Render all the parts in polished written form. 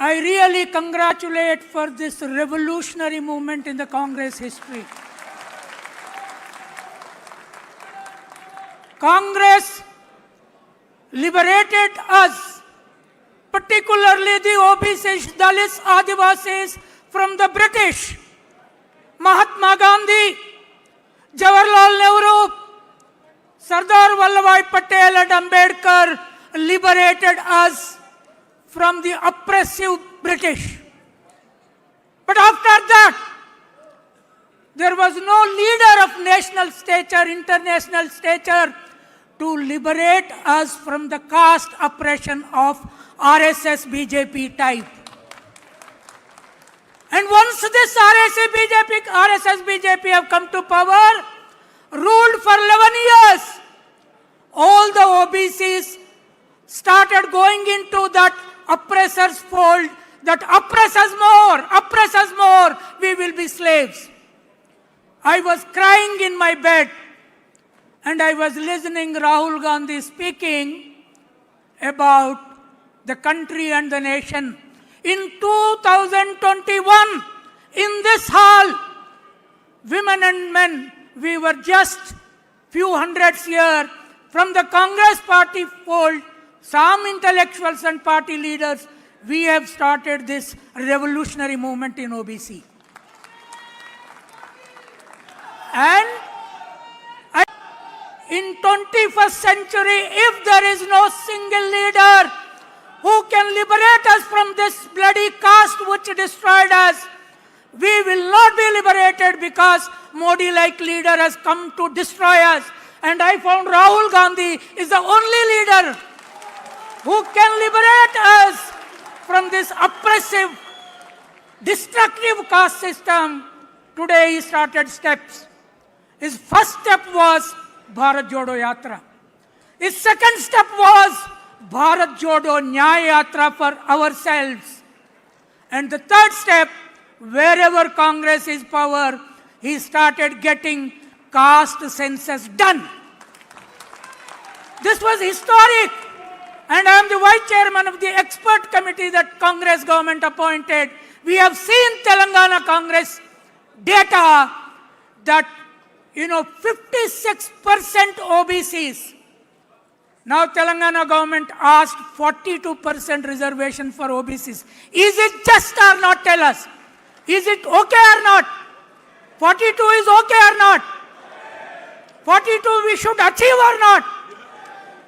I really congratulate for this revolutionary movement in the Congress history. Congress liberated us, particularly the OBCs, Dalits, Adivasis from the British. Mahatma Gandhi, Jawaharlal Nehru, Sardar Vallabhbhai Patel and Ambedkar liberated us from the oppressive British. But after that, there was no leader of national stature, international stature, to liberate us from the caste oppression of RSS BJP type. And once this RSS BJP have come to power, ruled for 11 years, all the OBCs started going into that oppressor's fold, that oppress us more, we will be slaves. I was crying in my bed and I was listening Rahul Gandhi speaking about the country and the nation. In 2021, in this hall, women and men, we were just few hundreds here from the Congress party fold, some intellectuals and party leaders, we have started this revolutionary movement in OBC. And in 21st century, if there is no single leader who can liberate us from this bloody caste which destroyed us, we will not be liberated because Modi-like leader has come to destroy us. And I found Rahul Gandhi is the only leader who can liberate us from this oppressive, destructive caste system. Today he started steps. His first step was Bharat Jodo Yatra. His second step was Bharat Jodo Nyay Yatra for ourselves. And the third step, wherever Congress is power, he started getting caste census done. This was historic. And I am the vice chairman of the expert committee that Congress government appointed. We have seen Telangana Congress data that 56% OBCs. Now Telangana government asked 42% reservation for OBCs. Is it just or not? Tell us. Is it okay or not? 42 is okay or not? 42 we should achieve or not?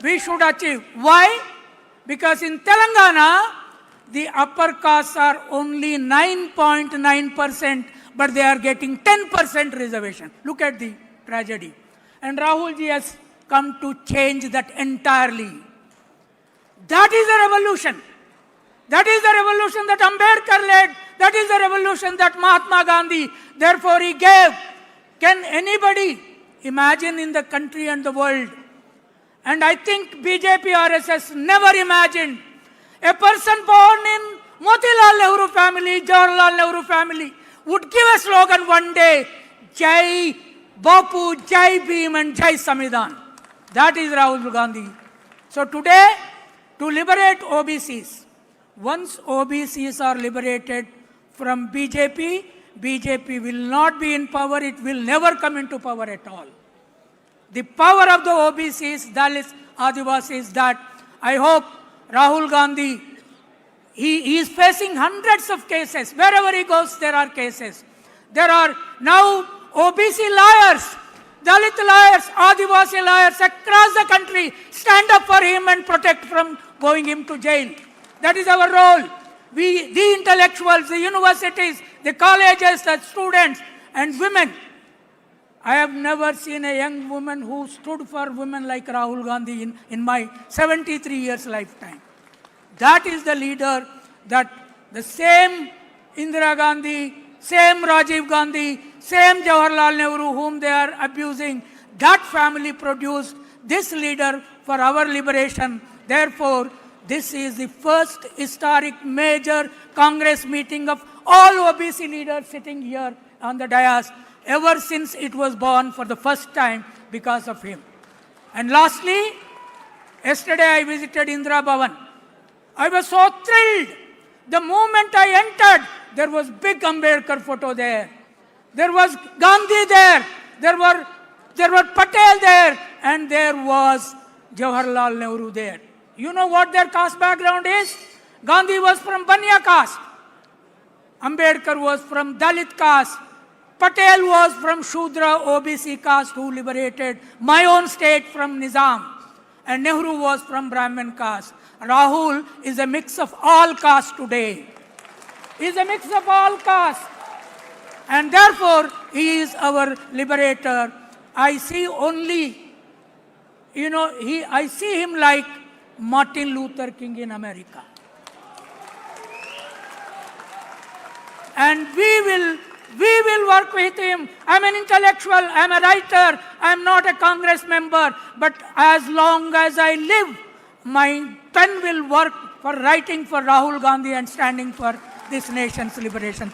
We should achieve. Why? Because in Telangana, the upper castes are only 9.9%, but they are getting 10% reservation. Look at the tragedy. And Rahul ji has come to change that entirely. That is a revolution. That is the revolution that Ambedkar led. That is the revolution that Mahatma Gandhi, therefore he gave. Can anybody imagine in the country and the world? And I think BJP RSS never imagined a person born in Motilal Nehru family, Jawaharlal Nehru family, would give a slogan one day, Jai Bapu, Jai Bhim and Jai Samvidhan. That is Rahul Gandhi. So today, to liberate OBCs, once OBCs are liberated from BJP, BJP will not be in power, it will never come into power at all. The power of the OBCs, Dalits, Adivasis, that I hope Rahul Gandhi, he is facing hundreds of cases. Wherever he goes, there are cases. There are now OBC lawyers, Dalit lawyers, Adivasi lawyers across the country stand up for him and protect from going him to jail. That is our role. We, the intellectuals, the universities, the colleges, the students and women. I have never seen a young woman who stood for women like Rahul Gandhi in my 73 years lifetime. That is the leader that the same Indira Gandhi, same Rajiv Gandhi, same Jawaharlal Nehru whom they are abusing, that family produced this leader for our liberation. Therefore, this is the first historic major Congress meeting of all OBC leaders sitting here on the dais, ever since it was born for the first time because of him. And lastly, yesterday I visited Indira Bhavan. I was so thrilled The moment I entered, there was big Ambedkar photo there. There was Gandhi there. There were Patel there. And there was Jawaharlal Nehru there. You know what their caste background is? Gandhi was from Banya caste. Ambedkar was from Dalit caste. Patel was from Shudra OBC caste who liberated my own state from Nizam. And Nehru was from Brahmin caste. Rahul is a mix of all castes today. He is a mix of all castes. And therefore, he is our liberator. I see only, I see him like Martin Luther King in America. And we will work with him. I'm an intellectual, I'm a writer, I'm not a Congress member, but as long as I live, my pen will work for writing for Rahul Gandhi and standing for this nation's liberation.